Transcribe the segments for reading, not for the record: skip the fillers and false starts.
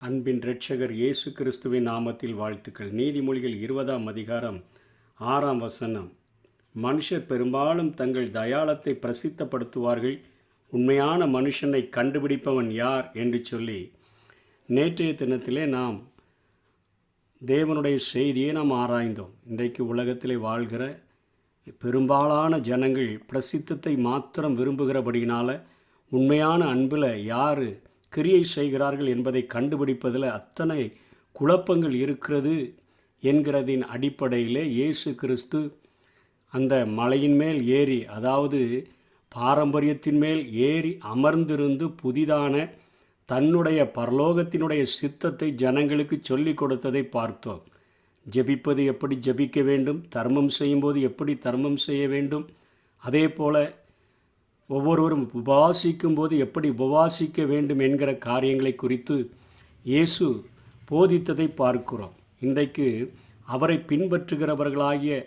அன்பின் இரட்சகர் இயேசு கிறிஸ்துவின் நாமத்தில் வாழ்த்துக்கள். நீதிமொழிகள் 20ஆம் அதிகாரம் 6ஆம் வசனம். மனுஷர் பெரும்பாலும் தங்கள் தயாளத்தை பிரசித்தப்படுத்துவார்கள், உண்மையான மனுஷனை கண்டுபிடிப்பவன் யார் என்று சொல்லி நேற்றைய தினத்திலே நாம் தேவனுடைய செய்தியை நாம் ஆராய்ந்தோம். இன்றைக்கு உலகத்திலே வாழ்கிற பெரும்பாலான ஜனங்கள் பிரசித்தத்தை மாத்திரம் விரும்புகிறபடியினால உண்மையான அன்பில் யார் கிரியை செய்கிறார்கள் என்பதை கண்டுபிடிப்பதில் அத்தனை குழப்பங்கள் இருக்கிறது என்கிறதின் அடிப்படையிலே இயேசு கிறிஸ்து அந்த மலையின் மேல் ஏறி, அதாவது பாரம்பரியத்தின் மேல் ஏறி அமர்ந்திருந்து புதிதான தன்னுடைய பரலோகத்தினுடைய சித்தத்தை ஜனங்களுக்கு சொல்லிக் கொடுத்ததை பார்த்தோம். ஜெபிப்பது எப்படி ஜெபிக்க வேண்டும், தர்மம் செய்யும்போது எப்படி தர்மம் செய்ய வேண்டும், அதே போல் ஒவ்வொருவரும் உபவாசிக்கும் போது எப்படி உபவாசிக்க வேண்டும் என்கிற காரியங்களை குறித்து இயேசு போதித்ததை பார்க்கிறோம். இன்றைக்கு அவரை பின்பற்றுகிறவர்களாகிய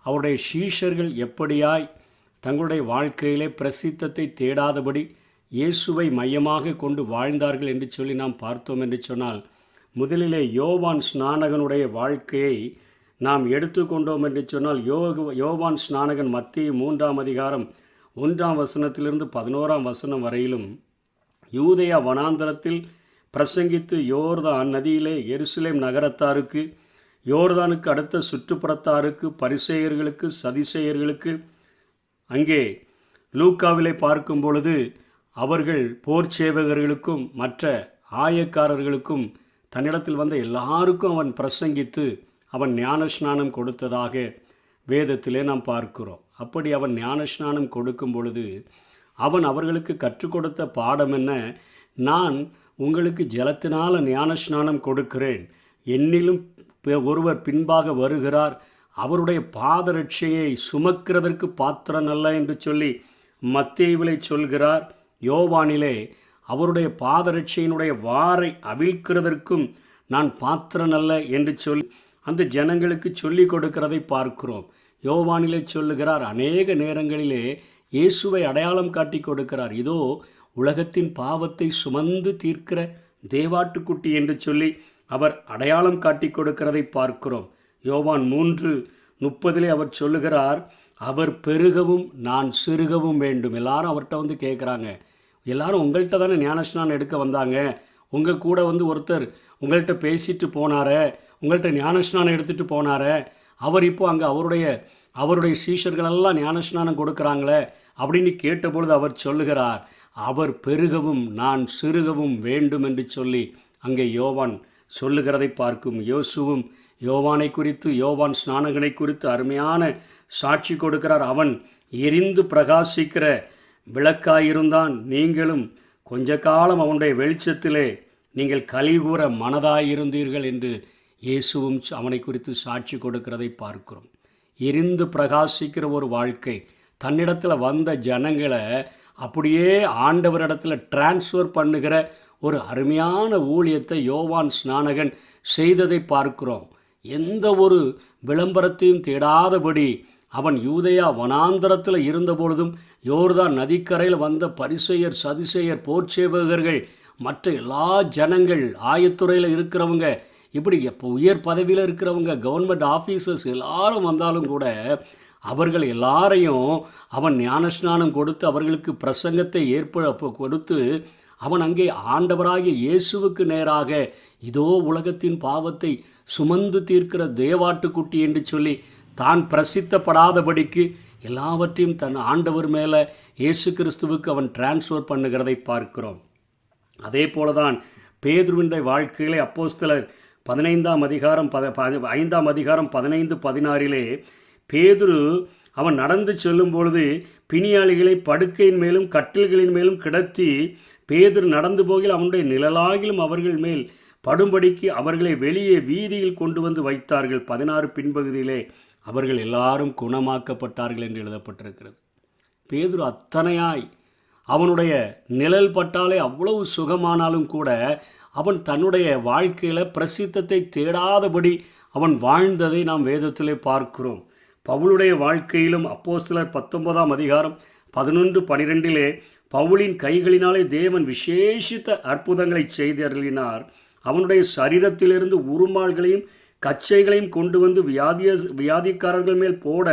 அவருடைய சீஷர்கள் எப்படியாய் தங்களுடைய வாழ்க்கையிலே பிரசித்தத்தை தேடாதபடி இயேசுவை மையமாக கொண்டு வாழ்ந்தார்கள் என்று சொல்லி நாம் பார்த்தோம் என்று சொன்னால், முதலிலே யோவான் ஸ்நானகனுடைய வாழ்க்கையை நாம் எடுத்துக்கொண்டோம் என்று சொன்னால், யோவான் ஸ்நானகன் மத்தேயு 3ஆம் அதிகாரம் 1ஆம் வசனத்திலிருந்து 11ஆம் வசனம் வரையிலும் யூதேயா வனாந்தரத்தில் பிரசங்கித்து யோர்தான் நதியிலே எருசலேம் நகரத்தாருக்கு, யோர்தானுக்கு அடுத்த சுற்றுப்புறத்தாருக்கு, பரிசேயர்களுக்கு, சதிசேயர்களுக்கு, அங்கே லூக்காவிலே பார்க்கும் பொழுது அவர்கள் போர் சேவகர்களுக்கும் மற்ற ஆயக்காரர்களுக்கும் தன்னிடத்தில் வந்த எல்லாருக்கும் அவன் பிரசங்கித்து அவன் ஞானஸ்நானம் கொடுத்ததாக வேதத்திலே நாம் பார்க்கிறோம். அப்படி அவன் ஞானஸ்நானம் கொடுக்கும் பொழுது அவன் அவர்களுக்கு கற்றுக் கொடுத்த பாடம் என்ன? நான் உங்களுக்கு ஜலத்தினால் ஞானஸ்நானம் கொடுக்கிறேன், என்னிலும் ஒருவர் பின்பாக வருகிறார், அவருடைய பாதரட்சையை சுமக்கிறதற்கு பாத்திரன் அல்ல என்று சொல்லி மத்தேயுவிலே சொல்கிறார். யோவானிலே அவருடைய பாதரட்சையினுடைய வாரை அவிழ்க்கிறதற்கும் நான் பாத்திரன் அல்ல என்று சொல்லி அந்த ஜனங்களுக்கு சொல்லிக் கொடுக்கிறதை பார்க்கிறோம். யோவானிலே சொல்லுகிறார், அநேக நேரங்களிலே இயேசுவை அடையாளம் காட்டி கொடுக்கிறார். இதோ உலகத்தின் பாவத்தை சுமந்து தீர்க்கிற தேவாட்டுக்குட்டி என்று சொல்லி அவர் அடையாளம் காட்டி கொடுக்கிறதை பார்க்கிறோம். யோவான் 3:30 அவர் சொல்லுகிறார், அவர் பெருகவும் நான் சிறுகவும் வேண்டும். எல்லாரும் அவர்கிட்ட வந்து கேட்குறாங்க, எல்லாரும் உங்கள்கிட்ட தானே ஞானஸ்நானம் எடுக்க வந்தாங்க, உங்கள் கூட ஒருத்தர் உங்கள்கிட்ட பேசிட்டு போனாரே, உங்கள்கிட்ட ஞானஸ்நானம் எடுத்துகிட்டு போனாரே, அவர் இப்போ அங்கே அவருடைய சீஷர்களெல்லாம் ஞானஸ்நானம் கொடுக்குறாங்களே அப்படின்னு கேட்டபொழுது அவர் சொல்லுகிறார், அவர் பெருகவும் நான் சிறுகவும் வேண்டும் என்று சொல்லி அங்கே யோவான் சொல்லுகிறதை பார்க்கும். யோசுவும் யோவானை குறித்து, யோவான் ஸ்நானகனை குறித்து அருமையான சாட்சி கொடுக்கிறார். அவன் எரிந்து பிரகாசிக்கிற விளக்காயிருந்தான், நீங்களும் கொஞ்ச காலம் அவனுடைய வெளிச்சத்திலே நீங்கள் கலிகூற மனதாயிருந்தீர்கள் என்று இயேசுவும் அவனை குறித்து சாட்சி கொடுக்கிறதை பார்க்கிறோம். எரிந்து பிரகாசிக்கிற ஒரு வாழ்க்கை, தன்னிடத்தில் வந்த ஜனங்களை அப்படியே ஆண்டவரிடத்தில் டிரான்ஸ்ஃபர் பண்ணுகிற ஒரு அருமையான ஊழியத்தை யோவான் ஸ்நானகன் செய்ததை பார்க்கிறோம். எந்த ஒரு விளம்பரத்தையும் தேடாதபடி அவன் யூதேயா வனாந்தரத்தில் இருந்தபொழுதும் யோர்தான் நதிக்கரையில் வந்த பரிசேயர், சதிசேயர், போர்ச்சேவகர்கள், மற்ற எல்லா ஜனங்கள், ஆயத்துறையில் இருக்கிறவங்க, இப்படி எப்போ உயர் பதவியில் இருக்கிறவங்க, கவர்மெண்ட் ஆஃபீஸர்ஸ் எல்லாரும் வந்தாலும் கூட அவர்கள் எல்லாரையும் அவன் ஞானஸ்நானம் கொடுத்து அவர்களுக்கு பிரசங்கத்தை கொடுத்து அவன் அங்கே ஆண்டவராகிய இயேசுவுக்கு நேராக இதோ உலகத்தின் பாவத்தை சுமந்து தீர்க்கிற தேவாட்டுக்குட்டி என்று சொல்லி தான் பிரசித்தப்படாதபடிக்கு எல்லாவற்றையும் தன் ஆண்டவர் மேலே இயேசு கிறிஸ்துவுக்கு அவன் டிரான்ஸ்ஃபர் பண்ணுகிறதை பார்க்கிறோம். அதே போலதான் பேதுருவினுடைய வாழ்க்கையிலே அப்போஸ்தலர் 15ஆம் அதிகாரம் 5ஆம் அதிகாரம் 15-16 பேதுரு அவன் நடந்து செல்லும் பொழுது பிணியாளிகளை படுக்கையின் மேலும் கட்டில்களின் மேலும் கிடத்தி பேதுரு நடந்து போகில் அவனுடைய நிழலாகிலும் அவர்கள் மேல் படும்படிக்கு அவர்களை வெளியே வீதியில் கொண்டு வந்து வைத்தார்கள். 16 பின்பகுதியிலே அவர்கள் எல்லாரும் குணமாக்கப்பட்டார்கள் என்று எழுதப்பட்டிருக்கிறது. பேதுரு அத்தனையாய் அவனுடைய நிழல் பட்டாலே அவ்வளவு சுகமானாலும் கூட அவன் தன்னுடைய வாழ்க்கையில் பிரசித்தத்தை தேடாதபடி அவன் வாழ்ந்ததை நாம் வேதத்திலே பார்க்கிறோம். பவுலுடைய வாழ்க்கையிலும் அப்போஸ்தலர் 19ஆம் அதிகாரம் 11-12 பவுலின் கைகளினாலே தேவன் விசேஷித்த அற்புதங்களை செய்தருளினார். அவனுடைய சரீரத்திலிருந்து உருமால்களையும் கச்சைகளையும் கொண்டு வந்து வியாதிக்காரர்கள் மேல் போட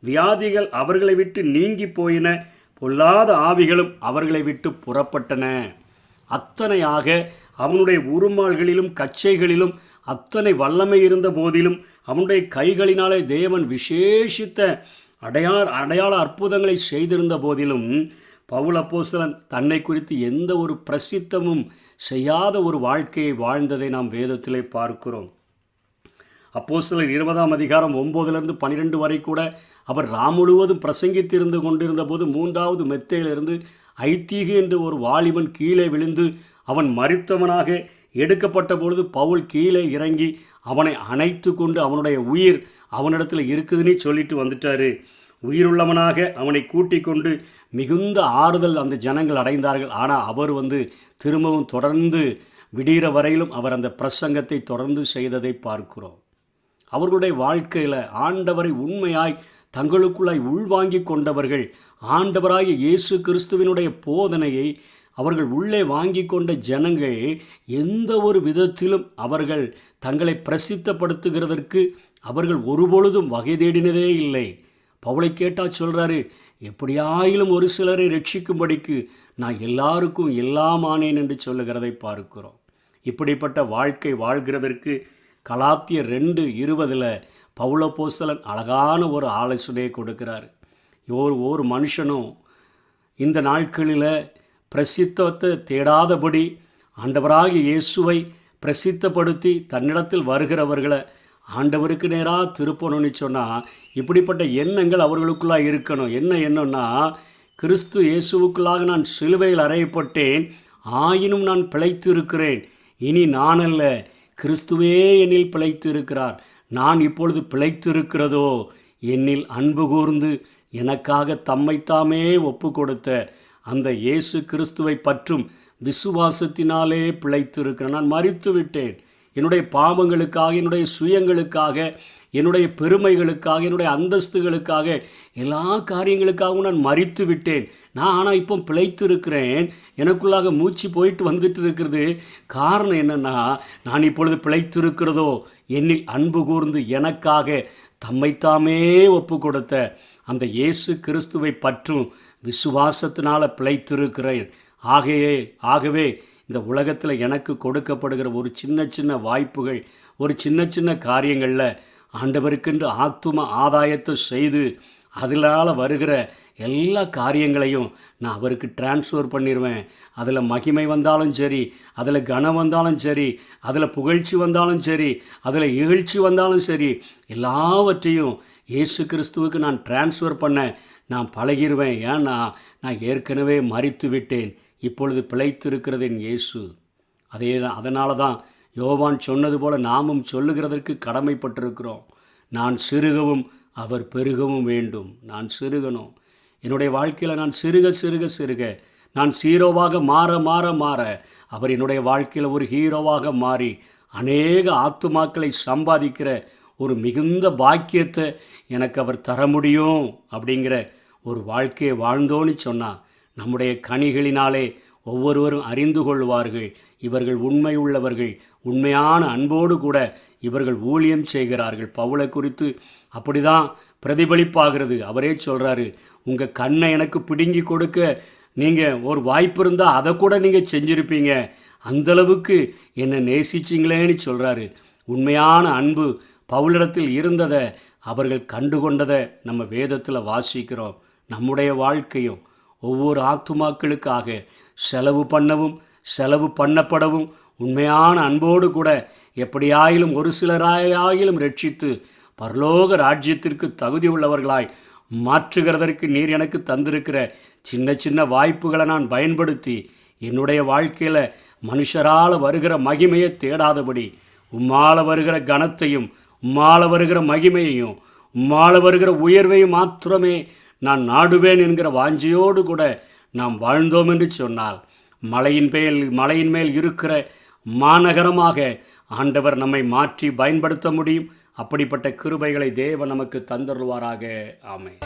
வியாதிகள் அவர்களை விட்டு நீங்கி போயின, பொல்லாத ஆவிகளும் அவர்களை விட்டு புறப்பட்டன. அத்தனையாக அவனுடைய உருமால்களிலும் கச்சைகளிலும் அத்தனை வல்லமை இருந்த போதிலும் அவனுடைய கைகளினாலே தேவன் விசேஷித்த அடையாள அற்புதங்களை செய்திருந்த போதிலும் பவுல் அப்போஸ்தலன் தன்னை குறித்து எந்த ஒரு பிரசித்தமும் செய்யாத ஒரு வாழ்க்கையை வாழ்ந்ததை நாம் வேதத்திலே பார்க்கிறோம். அப்போஸ்தலர் 20ஆம் அதிகாரம் 9-12 வரை கூட அவர் முழுவதும் பிரசங்கித்திருந்து கொண்டிருந்த போது 3வது மெத்தையிலிருந்து ஐத்தீகு என்று ஒரு வாலிபன் கீழே விழுந்து அவன் மரித்தவனாக எடுக்கப்பட்ட பொழுது பவுல் கீழே இறங்கி அவனை அணைத்து கொண்டு அவனுடைய உயிர் அவனிடத்தில் இருக்குதுன்னு சொல்லிட்டு வந்துட்டாரு. உயிருள்ளவனாக அவனை கூட்டிக் கொண்டு மிகுந்த ஆறுதல் அந்த ஜனங்கள் அடைந்தார்கள். ஆனால் அவர் திரும்பவும் தொடர்ந்து விடிகிற வரையிலும் அவர் அந்த பிரசங்கத்தை தொடர்ந்து செய்ததை பார்க்கிறோம். அவர்களுடைய வாழ்க்கையில் ஆண்டவரை உண்மையாய் தங்களுக்குள்ளாய் உள்வாங்கி கொண்டவர்கள், ஆண்டவராகிய இயேசு கிறிஸ்துவினுடைய போதனையை அவர்கள் உள்ளே வாங்கி கொண்ட ஜனங்கள் எந்த ஒரு விதத்திலும் அவர்கள் தங்களை பிரசித்தப்படுத்துகிறதற்கு அவர்கள் ஒருபொழுதும் வகை தேடினதே இல்லை. பவுலை கேட்டால் சொல்கிறாரு, எப்படியாயிலும் ஒரு சிலரை ரட்சிக்கும்படிக்கு நான் எல்லாருக்கும் எல்லாமானேன் என்று சொல்லுகிறதை பார்க்கிறோம். இப்படிப்பட்ட வாழ்க்கை வாழ்கிறதற்கு கலாத்தியர் 2:20 பவுல் அப்போஸ்தலன் அழகான ஒரு ஆலோசனையை கொடுக்கிறார். ஒரு மனுஷனும் இந்த நாட்களில் பிரசித்தத்தை தேடாதபடி ஆண்டவராகிய இயேசுவை பிரசித்தப்படுத்தி தன்னிடத்தில் வருகிறவர்களை ஆண்டவருக்கு நேராக திருப்பணும்னு சொன்னால் இப்படிப்பட்ட எண்ணங்கள் அவர்களுக்குள்ளாக இருக்கணும். என்ன எண்ணம்னா, கிறிஸ்து இயேசுவுக்குள்ளாக நான் சிலுவையில் அறையப்பட்டேன், ஆயினும் நான் பிழைத்து இருக்கிறேன், இனி நான் அல்ல, கிறிஸ்துவே என்னில் பிழைத்து இருக்கிறார், நான் இப்பொழுது பிழைத்து இருக்கிறதோ என்னில் அன்பு கூர்ந்து எனக்காக தம்மைத்தாமே ஒப்பு கொடுத்த அந்த இயேசு கிறிஸ்துவை பற்றும் விசுவாசத்தினாலே பிழைத்து இருக்கிறேன். நான் மரித்து விட்டேன். என்னுடைய பாவங்களுக்காக, என்னுடைய சுயங்களுக்காக, என்னுடைய பெருமைகளுக்காக, என்னுடைய அந்தஸ்துகளுக்காக, எல்லா காரியங்களுக்காகவும் நான் மரித்து விட்டேன். ஆனால் இப்போ பிழைத்து இருக்கிறேன். எனக்குள்ளாக மூச்சு போயிட்டு வந்துட்டு இருக்கிறது. காரணம் என்னென்னா, நான் இப்பொழுது பிழைத்து இருக்கிறதோ என்னில் அன்பு கூர்ந்து எனக்காக தம்மைத்தாமே ஒப்பு கொடுத்த அந்த இயேசு கிறிஸ்துவை பற்றும் விசுவாசத்தினால் பிழைத்திருக்கிறேன். ஆகவே இந்த உலகத்தில் எனக்கு கொடுக்கப்படுகிற ஒரு சின்ன வாய்ப்புகள், ஒரு சின்ன காரியங்களில் ஆண்டவருக்கென்று ஆத்தும ஆதாயத்தை செய்து அதனால் வருகிற எல்லா காரியங்களையும் நான் அவருக்கு டிரான்ஸ்ஃபர் பண்ணிடுவேன். அதில் மகிமை வந்தாலும் சரி, அதில் கனம் வந்தாலும் சரி, அதில் புகழ்ச்சி வந்தாலும் சரி, அதில் இகழ்ச்சி வந்தாலும் சரி, எல்லாவற்றையும் இயேசு கிறிஸ்துவுக்கு நான் டிரான்ஸ்ஃபர் பண்ண நான் பழகிடுவேன். ஏன்னா நான் ஏற்கனவே மரித்து விட்டேன், இப்பொழுது பிழைத்திருக்கிறது என் இயேசு. அதனால தான் யோவான் சொன்னது போல் நாமும் சொல்லுகிறதற்கு கடமைப்பட்டிருக்கிறோம். நான் சிறுகவும் அவர் பெருகவும் வேண்டும். நான் சிறுகணும். என்னுடைய வாழ்க்கையில் நான் சிறுக நான் ஹீரோவாக மாற அவர் என்னுடைய வாழ்க்கையில் ஒரு ஹீரோவாக மாறி அநேக ஆத்துமாக்களை சம்பாதிக்கிற ஒரு மிகுந்த பாக்கியத்தை எனக்கு அவர் தர முடியும் அப்படிங்கிற ஒரு வாழ்க்கையை வாழ்ந்தோன்னு சொன்னால் நம்முடைய கனிகளினாலே ஒவ்வொருவரும் அறிந்து கொள்வார்கள், இவர்கள் உண்மை உள்ளவர்கள், உண்மையான அன்போடு கூட இவர்கள் ஊழியம் செய்கிறார்கள். பவுலை குறித்து அப்படி தான் பிரதிபலிப்பாகிறது. அவரே சொல்கிறாரு, உங்கள் கண்ணை எனக்கு பிடுங்கி கொடுக்க நீங்கள் ஒரு வாய்ப்பு இருந்தால் அதை கூட நீங்கள் செஞ்சுருப்பீங்க, அந்தளவுக்கு என்னை நேசிச்சிங்களேன்னு சொல்கிறாரு. உண்மையான அன்பு பவுலிடத்தில் இருந்ததை அவர்கள் கண்டுகொண்டதை நம்ம வேதத்தில் வாசிக்கிறோம். நம்முடைய வாழ்க்கையும் ஒவ்வொரு ஆத்துமாக்களுக்காக செலவு பண்ணவும் செலவு பண்ணப்படவும் உண்மையான அன்போடு கூட எப்படியாயிலும் ஒரு சிலராயிலும் ரட்சித்து பரலோக ராஜ்யத்திற்கு தகுதி உள்ளவர்களாய் மாற்றுகிறதற்கு நீர் எனக்கு தந்திருக்கிற சின்ன வாய்ப்புகளை நான் பயன்படுத்தி என்னுடைய வாழ்க்கையில் மனுஷரால் வருகிற மகிமையை தேடாதபடி உம்மால வருகிற கனத்தையும் உம்மால வருகிற மகிமையையும் உம்மால வருகிற உயர்வையும் மாத்திரமே நான் நாடுவேன் என்கிற வாஞ்சியோடு கூட நாம் வாழ்ந்தோம் என்று சொன்னால் மலையின் மேல் இருக்கிற மாநகரமாக ஆண்டவர் நம்மை மாற்றி பயன்படுத்த முடியும். அப்படிப்பட்ட கிருபைகளை தேவன் நமக்கு தந்தருள்வாராக. ஆமென்.